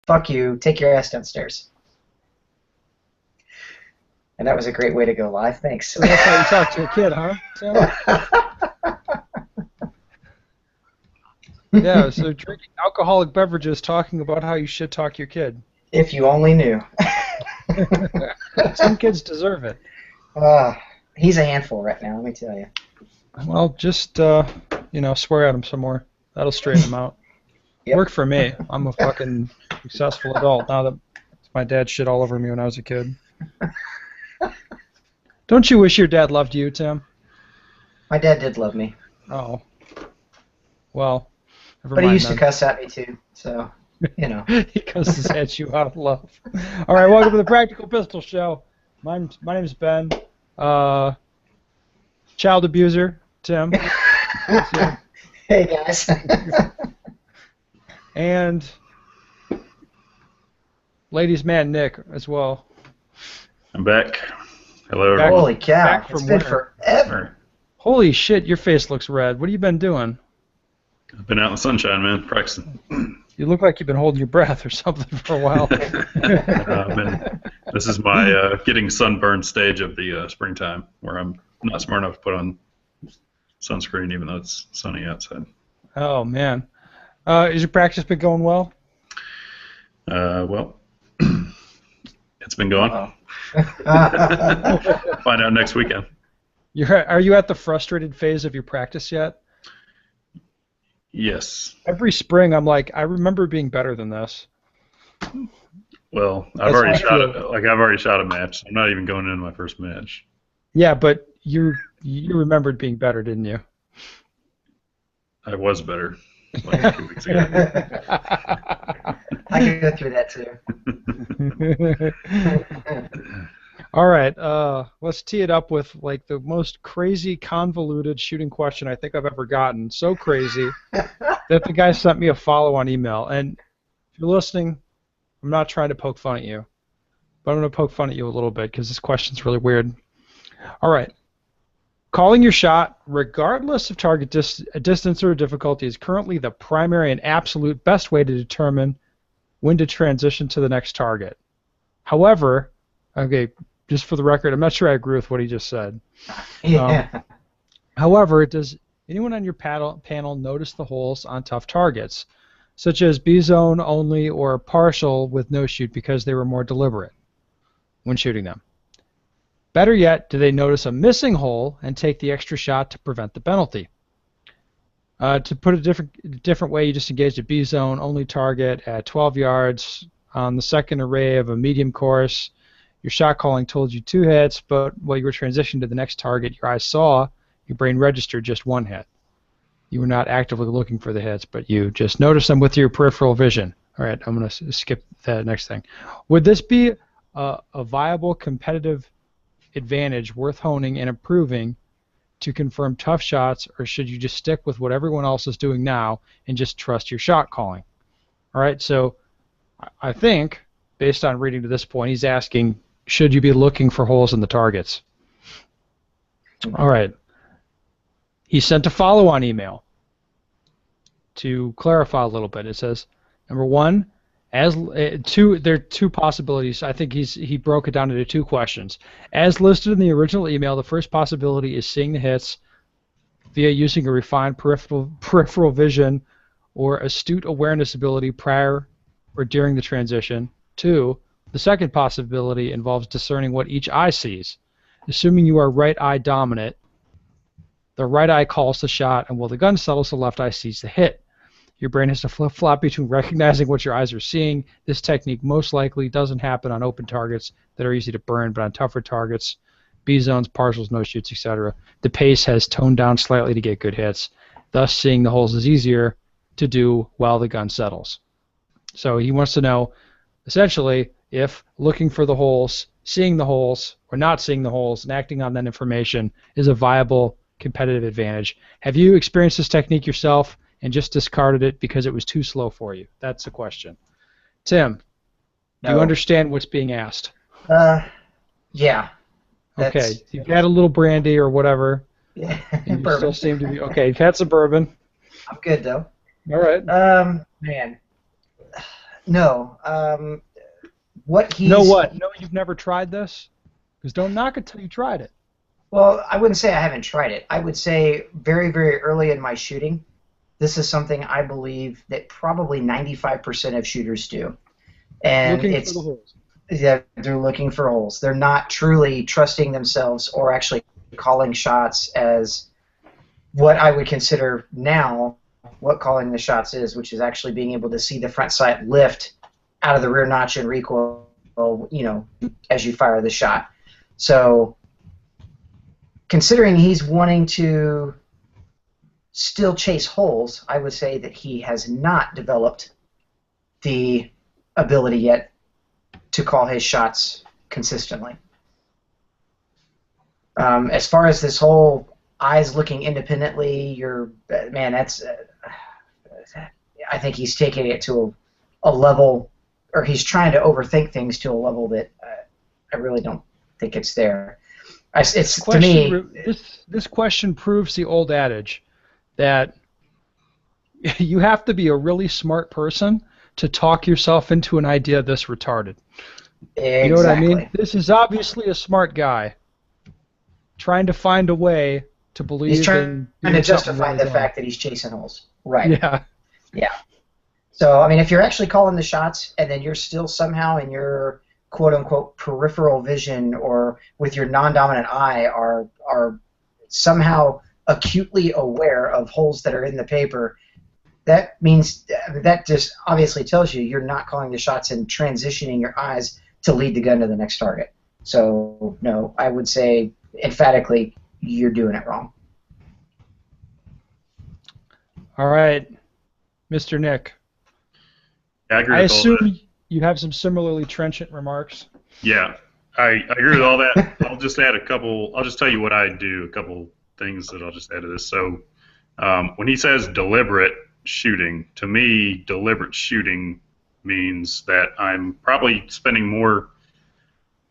fuck you, take your ass downstairs. And that was a great way to go live. Thanks. So that's how you talk to your kid, huh, Tim? Yeah, so drinking alcoholic beverages, talking about how you should talk to your kid. If you only knew. Some kids deserve it. He's a handful right now, let me tell you. Well, just, swear at him some more. That'll straighten him out. Yep. Worked for me. I'm a fucking successful adult now that my dad shit all over me when I was a kid. Don't you wish your dad loved you, Tim? My dad did love me. Oh. Well, never But mind he used then. to cuss at me too, so, He cusses at you out of love. All right, welcome to the Practical Pistol Show. My name's Ben. Child abuser, Tim. Hey, guys. And ladies' man, Nick, as well. I'm back. Hello, everyone. Holy cow, Back it's from been where? forever. Holy shit, your face looks red. What have you been doing? I've been out in the sunshine, man, practicing. You look like you've been holding your breath or something for a while. This is my getting sunburned stage of the springtime, where I'm not smart enough to put on sunscreen even though it's sunny outside. Oh, man. Has your practice been going well? Well, it's been going. Find out next weekend. Are you at the frustrated phase of your practice yet? Yes. Every spring, I'm like, I remember being better than this. Well, I've already shot a match. I'm not even going into my first match. Yeah, but you remembered being better, didn't you? I was better like 2 weeks ago. I can go through that too. All right, let's tee it up with like the most crazy, convoluted shooting question I think I've ever gotten. So crazy that the guy sent me a follow-on email. And if you're listening, I'm not trying to poke fun at you, but I'm going to poke fun at you a little bit because this question's really weird. All right. Calling your shot, regardless of target distance or difficulty, is currently the primary and absolute best way to determine when to transition to the next target. However, okay, just for the record, I'm not sure I agree with what he just said. Yeah. However, does anyone on your panel notice the holes on tough targets, such as B-zone only or partial with no shoot because they were more deliberate when shooting them? Better yet, do they notice a missing hole and take the extra shot to prevent the penalty? To put it a different way, you just engaged a B-zone only target at 12 yards on the second array of a medium course. Your shot calling told you 2 hits, but while you were transitioning to the next target, your eyes saw, your brain registered just 1 hit. You were not actively looking for the hits, but you just noticed them with your peripheral vision. All right, I'm going to skip that next thing. Would this be a viable competitive advantage worth honing and improving to confirm tough shots, or should you just stick with what everyone else is doing now and just trust your shot calling? All right, so I think, based on reading to this point, he's asking, should you be looking for holes in the targets? All right. He sent a follow-on email to clarify a little bit. It says, number one, there are 2 possibilities. I think he broke it down into 2 questions. As listed in the original email, the first possibility is seeing the hits via using a refined peripheral vision or astute awareness ability prior or during the transition. 2, the second possibility involves discerning what each eye sees. Assuming you are right eye dominant, the right eye calls the shot, and while the gun settles, the left eye sees the hit. Your brain has to flip-flop between recognizing what your eyes are seeing. This technique most likely doesn't happen on open targets that are easy to burn, but on tougher targets, B-zones, partials, no-shoots, etc., the pace has toned down slightly to get good hits. Thus, seeing the holes is easier to do while the gun settles. So he wants to know, essentially, if looking for the holes, seeing the holes, or not seeing the holes, and acting on that information is a viable competitive advantage. Have you experienced this technique yourself and just discarded it because it was too slow for you? That's the question. Tim, do you understand what's being asked? Yeah. Okay, you've had a little brandy or whatever. Yeah. And you still seem to be okay. You've had some bourbon. I'm good though. All right. Man. No. What he's No what? No, you've never tried this? Because don't knock it till you tried it. Well, I wouldn't say I haven't tried it. I would say very, very early in my shooting, this is something I believe that probably 95% of shooters do. And Looking it's for the holes. yeah, they're looking for holes. They're not truly trusting themselves or actually calling shots as what I would consider now what calling the shots is, which is actually being able to see the front sight lift out of the rear notch and recoil, as you fire the shot. So, considering he's wanting to still chase holes, I would say that he has not developed the ability yet to call his shots consistently. As far as this whole eyes looking independently, that's. I think he's taking it to a level, or he's trying to overthink things to a level that I really don't think it's there. To me, this question proves the old adage that you have to be a really smart person to talk yourself into an idea this retarded. exactly. You know what I mean? This is obviously a smart guy trying to find a way to believe He's trying to doing something justify really the dumb. fact that he's chasing holes. Right. Yeah. Yeah. So, I mean, if you're actually calling the shots and then you're still somehow in your quote-unquote peripheral vision or with your non-dominant eye are somehow acutely aware of holes that are in the paper, that just obviously tells you you're not calling the shots and transitioning your eyes to lead the gun to the next target. So, no, I would say emphatically you're doing it wrong. All right, Mr. Nick. Yeah, I agree I with all that. assume you have some similarly trenchant remarks. Yeah, I agree with all that. I'll just add a couple. I'll just tell you what I do. A couple things that I'll just add to this. So when he says deliberate shooting, to me, deliberate shooting means that I'm probably spending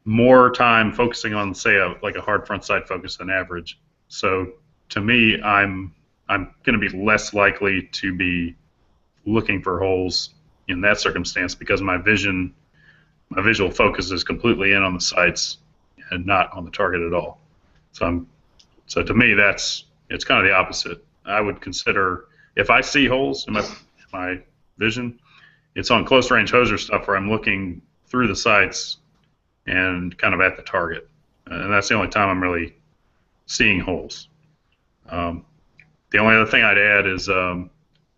more time focusing on, say, a hard front sight focus than average. So to me, I'm going to be less likely to be looking for holes in that circumstance because my visual focus is completely in on the sights and not on the target at all. So to me, it's kind of the opposite. I would consider if I see holes in my vision, it's on close range hoser stuff where I'm looking through the sights and kind of at the target, and that's the only time I'm really seeing holes. The only other thing I'd add is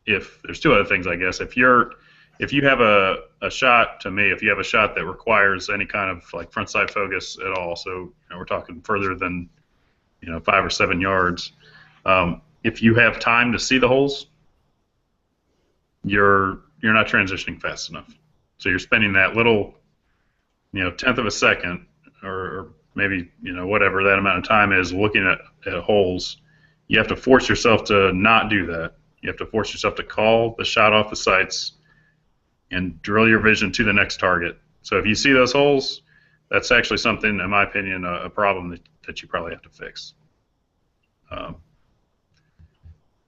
if there's two other things, I guess. If you have a shot, to me, if you have a shot that requires any kind of like front sight focus at all, so we're talking further than 5 or 7 yards, if you have time to see the holes, you're not transitioning fast enough. So you're spending that little tenth of a second or maybe whatever that amount of time is looking at holes. You have to force yourself to not do that. You have to force yourself to call the shot off the sights and drill your vision to the next target. So if you see those holes, that's actually something, in my opinion, a problem that you probably have to fix.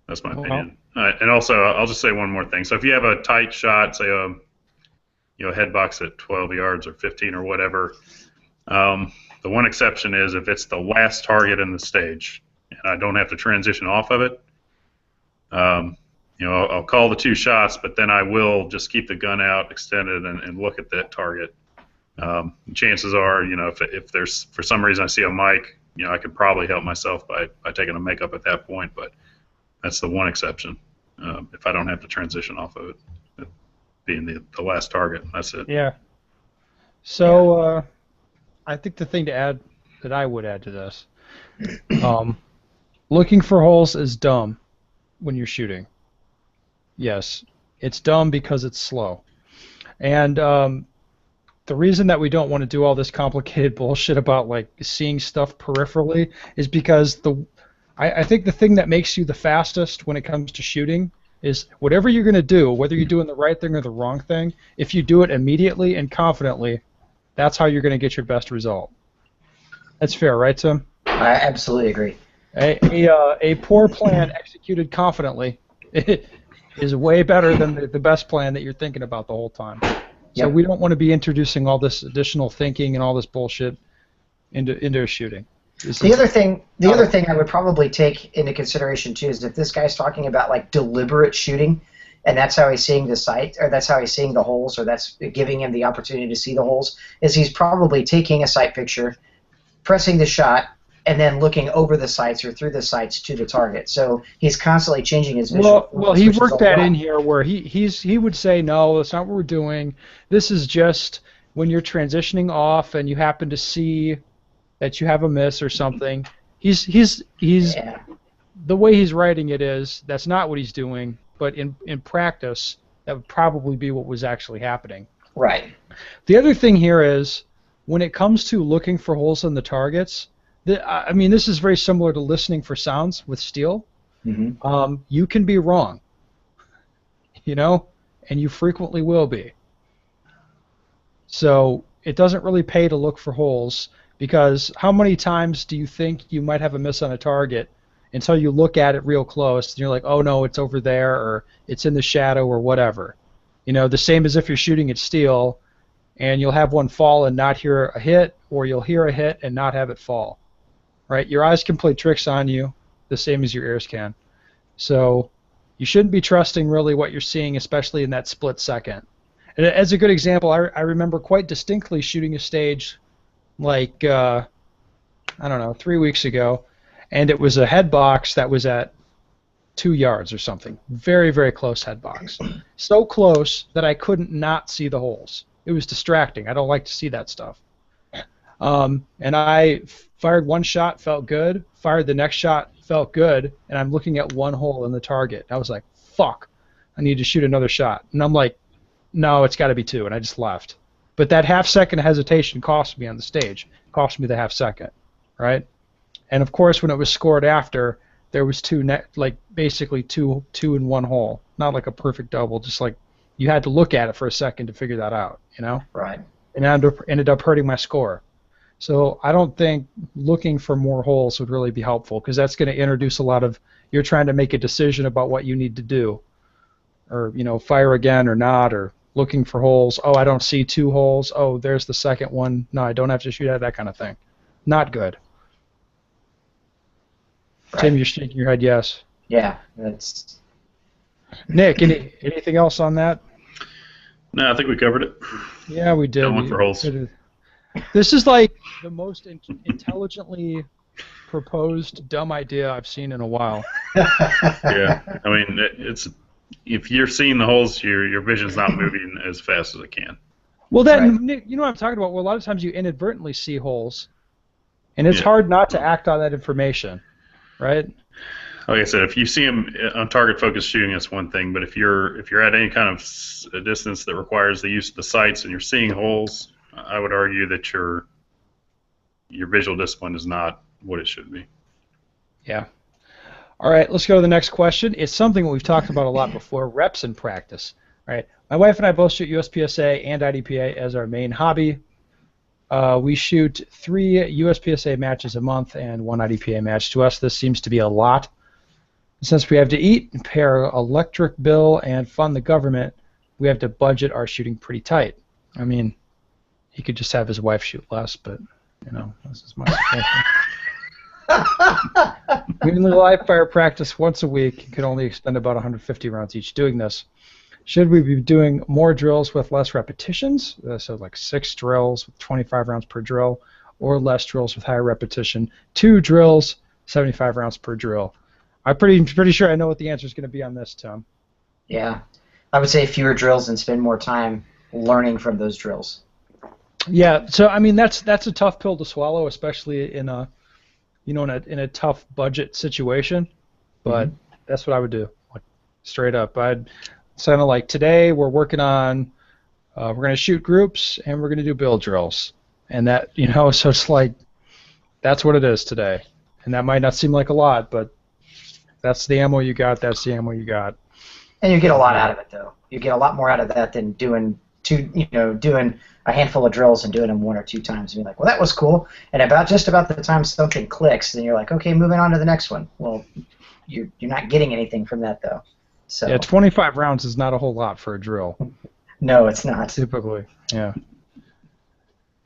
That's my opinion. And also, I'll just say one more thing. So if you have a tight shot, say a head box at 12 yards or 15 or whatever, the one exception is if it's the last target in the stage and I don't have to transition off of it. I'll call the 2 shots, but then I will just keep the gun out extended and look at that target. Chances are, if there's for some reason I see a mic, I could probably help myself by taking a makeup at that point, but that's the one exception. If I don't have to transition off of it being the last target, that's it. Yeah. So I think the thing to add that I would add to this, looking for holes is dumb when you're shooting. Yes, it's dumb because it's slow. And the reason that we don't want to do all this complicated bullshit about like seeing stuff peripherally is because I think the thing that makes you the fastest when it comes to shooting is whatever you're going to do, whether you're doing the right thing or the wrong thing, if you do it immediately and confidently, that's how you're going to get your best result. That's fair, right, Tim? I absolutely agree. A poor plan executed confidently is way better than the best plan that you're thinking about the whole time. So Yep. we don't want to be introducing all this additional thinking and all this bullshit into shooting. The other thing I would probably take into consideration too is if this guy's talking about like deliberate shooting, and that's how he's seeing the sight, or that's how he's seeing the holes, or that's giving him the opportunity to see the holes, is he's probably taking a sight picture, pressing the shot, and then looking over the sights or through the sights to the target. So he's constantly changing his visual. Well, he worked that in here where he would say, no, that's not what we're doing. This is just when you're transitioning off and you happen to see that you have a miss or something. He's Yeah. The way he's writing it is that's not what he's doing, but in practice that would probably be what was actually happening. Right. The other thing here is when it comes to looking for holes in the targets, I mean, this is very similar to listening for sounds with steel. Mm-hmm. You can be wrong, and you frequently will be. So it doesn't really pay to look for holes, because how many times do you think you might have a miss on a target until you look at it real close and you're like, oh no, it's over there, or it's in the shadow, or whatever. The same as if you're shooting at steel and you'll have one fall and not hear a hit, or you'll hear a hit and not have it fall. Right? Your eyes can play tricks on you the same as your ears can. So you shouldn't be trusting really what you're seeing, especially in that split second. And as a good example, I remember quite distinctly shooting a stage like, I don't know, 3 weeks ago, and it was a head box that was at 2 yards or something. Very, very close head box. So close that I couldn't not see the holes. It was distracting. I don't like to see that stuff. And I fired one shot, felt good. Fired the next shot, felt good. And I'm looking at one hole in the target. I was like, fuck, I need to shoot another shot. And I'm like, no, it's got to be two. And I just left. But that half-second hesitation cost me on the stage. Cost me the half-second, right? And of course, when it was scored after, there was basically two in one hole. Not like a perfect double, just like you had to look at it for a second to figure that out, Right. And it ended up hurting my score. So I don't think looking for more holes would really be helpful, because that's going to introduce a lot of, you're trying to make a decision about what you need to do, or fire again or not, or looking for holes. Oh, I don't see two holes. Oh, there's the second one. No, I don't have to shoot at that kind of thing. Not good. Right. Tim, you're shaking your head yes. Yeah, that's. Nick, anything else on that? No, I think we covered it. Yeah, we did. Going for holes. This is like the most intelligently proposed dumb idea I've seen in a while. Yeah, I mean, it's if you're seeing the holes, your vision's not moving as fast as it can. Well, Right. Nick, you know what I'm talking about? Well, a lot of times you inadvertently see holes, and it's hard not to act on that information, right? Like I said, if you see them on target focus shooting, that's one thing. But if you're at any kind of a distance that requires the use of the sights and you're seeing holes, I would argue that your visual discipline is not what it should be. Yeah. All right, let's go to the next question. It's something we've talked about a lot before, reps in practice. Right. My wife and I both shoot USPSA and IDPA as our main hobby. We shoot 3 USPSA matches a month and 1 IDPA match. To us, this seems to be a lot. Since we have to eat, pay our electric bill, and fund the government, we have to budget our shooting pretty tight. I mean, he could just have his wife shoot less, but, this is my suggestion. We only live fire practice once a week and can only expend about 150 rounds each doing this. Should we be doing more drills with less repetitions, so like 6 drills with 25 rounds per drill, or less drills with higher repetition, 2 drills, 75 rounds per drill? I'm pretty sure I know what the answer is going to be on this, Tom. Yeah, I would say fewer drills and spend more time learning from those drills. Yeah, so I mean that's a tough pill to swallow, especially in a in a tough budget situation. But that's what I would do, like straight up. I'd kind of like today we're working on we're going to shoot groups and we're going to do build drills, and that so it's like that's what it is today, and that might not seem like a lot, but that's the ammo you got. That's the ammo you got. And you get a lot out of it, though. You get a lot more out of that than doing doing a handful of drills and doing them 1 or 2 times and being like, well, that was cool. And just about the time something clicks, then you're like, okay, moving on to the next one. Well, you're not getting anything from that, though. So yeah, 25 rounds is not a whole lot for a drill. No, it's not. Typically, yeah.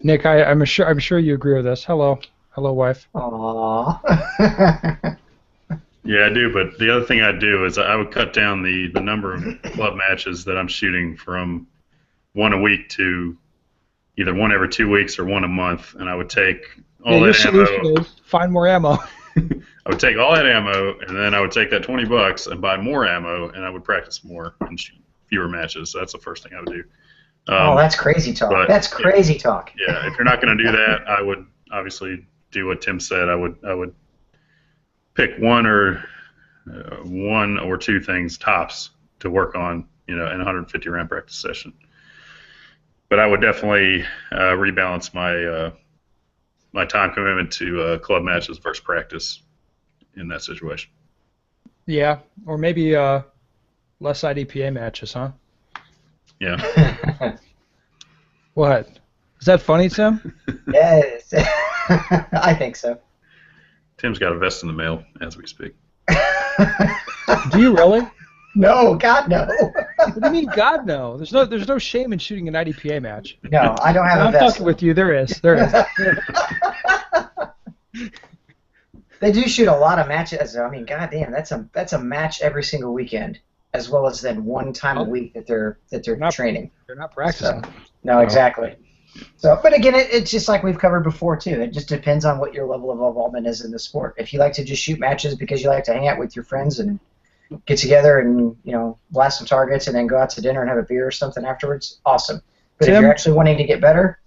Nick, I'm sure you agree with this. Hello, wife. Aww. Yeah, I do. But the other thing I do is I would cut down the number of club matches that I'm shooting from one a week to either one every 2 weeks or one a month, and I would take all your that ammo. Solution is find more ammo. I would take all that ammo, and then I would take that $20 and buy more ammo, and I would practice more and shoot fewer matches. So that's the first thing I would do. Oh, that's crazy talk. That's crazy talk. Yeah, if you're not going to do that, I would obviously do what Tim said. I would pick one or two things tops to work on, in a 150 round practice session. But I would definitely rebalance my time commitment to club matches versus practice in that situation. Yeah, or maybe less IDPA matches, huh? Yeah. What? Is that funny, Tim? Yes. I think so. Tim's got a vest in the mail as we speak. Do you really? No, God, no. What do you mean, God, no? There's no shame in shooting an IDPA match. No, I don't have a vest. I'm talking with you. There is. They do shoot a lot of matches. I mean, goddamn, that's a match every single weekend, as well as then one time a week that they're training. They're not practicing. So, no, exactly. So, but again, it's just like we've covered before too. It just depends on what your level of involvement is in the sport. If you like to just shoot matches because you like to hang out with your friends and get together and blast some targets and then go out to dinner and have a beer or something afterwards, awesome. But if you're actually wanting to get better,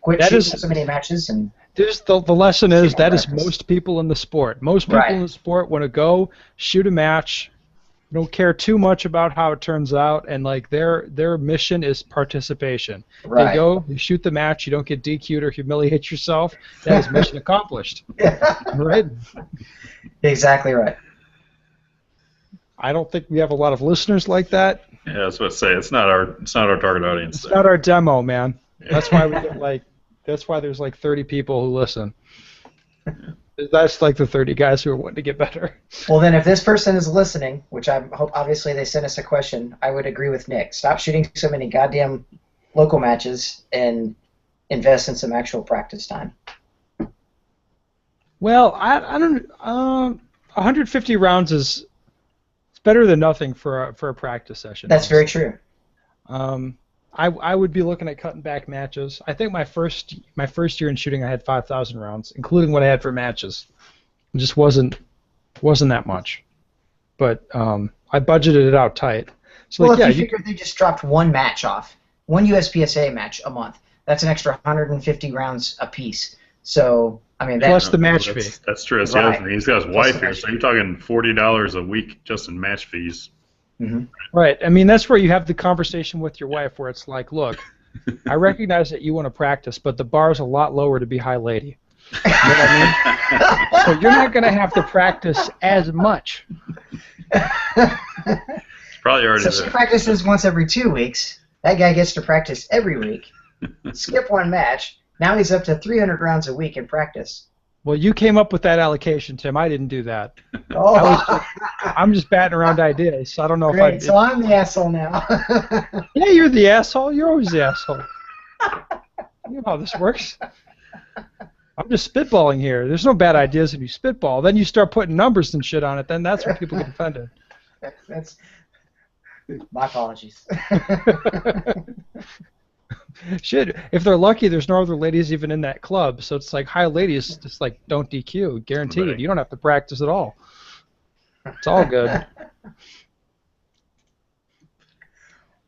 quit shooting so many matches and. The lesson is that is most people in the sport. Most people in the sport want to go shoot a match, don't care too much about how it turns out, and like their mission is participation. Right. They go, you shoot the match, you don't get DQ'd or humiliate yourself. That is mission accomplished. Right? Exactly right. I don't think we have a lot of listeners like that. Yeah, I was about to say it's not our target audience. It's not our demo, man. That's why we get That's why there's like 30 people who listen. That's like the 30 guys who are wanting to get better. Well, then if this person is listening, which I hope obviously they sent us a question, I would agree with Nick. Stop shooting so many goddamn local matches and invest in some actual practice time. Well, I don't. 150 rounds is better than nothing for a practice session. That's very true. I would be looking at cutting back matches. I think my first year in shooting, I had 5,000 rounds, including what I had for matches. It just wasn't that much, but I budgeted it out tight. So well, if you figure they just dropped one match off, one USPSA match a month, that's an extra 150 rounds a piece. So I mean, plus the match fee. That's true. That's the other thing. He's got his wife here, so you're talking $40 a week just in match fees. Mm-hmm. Right. I mean, that's where you have the conversation with your wife where it's like, look, I recognize that you want to practice, but the bar is a lot lower to be high lady. You know what I mean? So you're not going to have to practice as much. Probably already so she practices once every 2 weeks. That guy gets to practice every week. Skip one match. Now he's up to 300 rounds a week in practice. Well, you came up with that allocation, Tim. I didn't do that. Oh. I'm just batting around ideas. So I don't know Great. if I. So I'm the asshole now. Yeah, you're the asshole. You're always the asshole. You know how this works. I'm just spitballing here. There's no bad ideas if you spitball. Then you start putting numbers and shit on it. Then that's when people get offended. That's my apologies. Shit, if they're lucky, there's no other ladies even in that club. So it's like high ladies, just like don't DQ, guaranteed. Right. You don't have to practice at all. It's all good.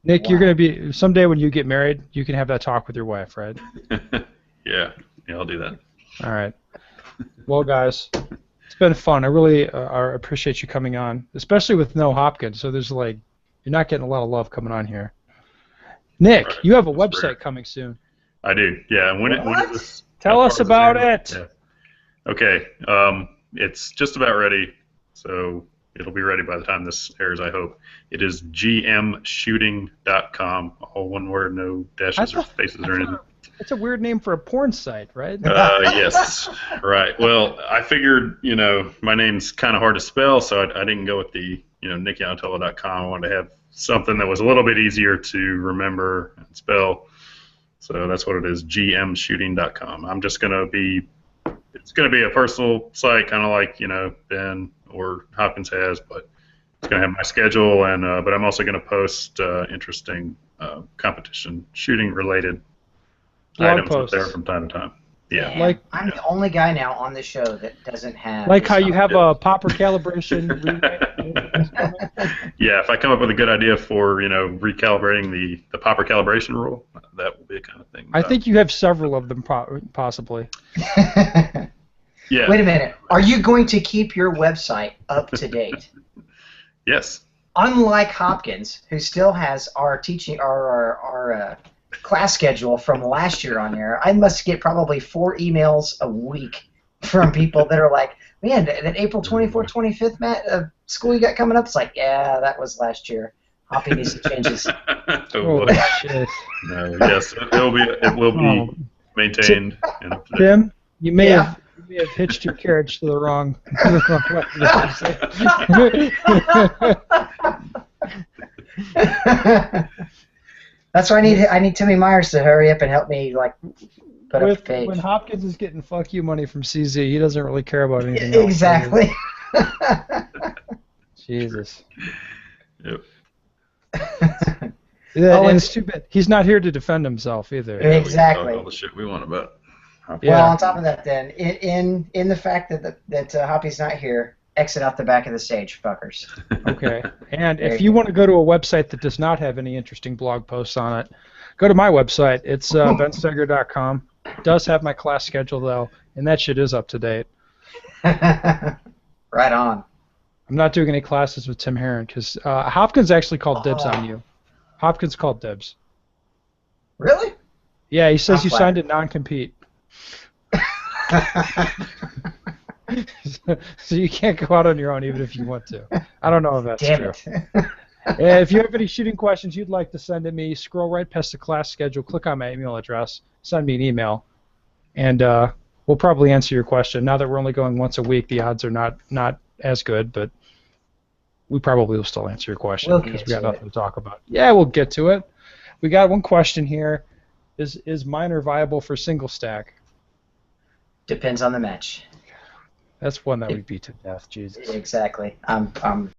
Nick, Wow. You're gonna be someday when you get married, you can have that talk with your wife, right? Yeah, I'll do that. All right. Well, guys, it's been fun. I really appreciate you coming on, especially with no Hopkins. So there's like, you're not getting a lot of love coming on here. Nick, Right. you have a That's website great. coming soon. I do. Yeah. When it was, Tell us about it. Yeah. Okay. It's just about ready, so it'll be ready by the time this airs, I hope. It is gmshooting.com, all one word, no dashes or spaces or anything. It's a weird name for a porn site, right? Yes, right. Well, I figured, my name's kind of hard to spell, so I didn't go with the NickyAnatola.com. I wanted to have something that was a little bit easier to remember and spell. So that's what it is, gmshooting.com. It's going to be a personal site, kind of like, Ben or Hopkins has, but it's going to have my schedule, but I'm also going to post interesting competition shooting related Blog items up there posts. from time to time. Yeah. Man, I'm the only guy now on the show that doesn't have. Like how you stuff. have a popper calibration. Yeah, if I come up with a good idea for, recalibrating the popper calibration rule, that will be a kind of thing. I think you have several of them, possibly. Yeah. Wait a minute. Are you going to keep your website up to date? Yes. Unlike Hopkins, who still has our teaching, our class schedule from last year on there, I must get probably 4 emails a week from people that are like, man, that April 24th, 25th school you got coming up, it's like, yeah, that was last year. Hoppy needs to change his. Oh, shit. No, yes, it will be maintained. Tim, you may have hitched your carriage to the wrong That's why I need Timmy Myers to hurry up and help me put up the page. When Hopkins is getting fuck you money from CZ, he doesn't really care about anything else. Exactly. Jesus. Yep. And it's too bad. He's not here to defend himself either. Exactly. All the shit we want about. Yeah. Well, on top of that, then, in the fact that Hoppy's not here, exit out the back of the stage, fuckers. Okay. And if you want to go to a website that does not have any interesting blog posts on it, go to my website. It's benstoeger.com. It does have my class schedule, though, and that shit is up to date. Right on. I'm not doing any classes with Tim Herron because Hopkins actually called dibs on you. Hopkins called dibs. Really? Yeah, he says I'm you flattered. signed a non-compete. So you can't go out on your own even if you want to. I don't know if that's Damn true. it. If you have any shooting questions you'd like to send to me, scroll right past the class schedule, click on my email address, send me an email, and we'll probably answer your question. Now that we're only going once a week, the odds are not as good, but we probably will still answer your question We'll because get we got to nothing to talk about. Yeah, we'll get to it. We got one question here. Is minor viable for single stack? Depends on the match. That's one that we beat to death, Jesus. Exactly. I'm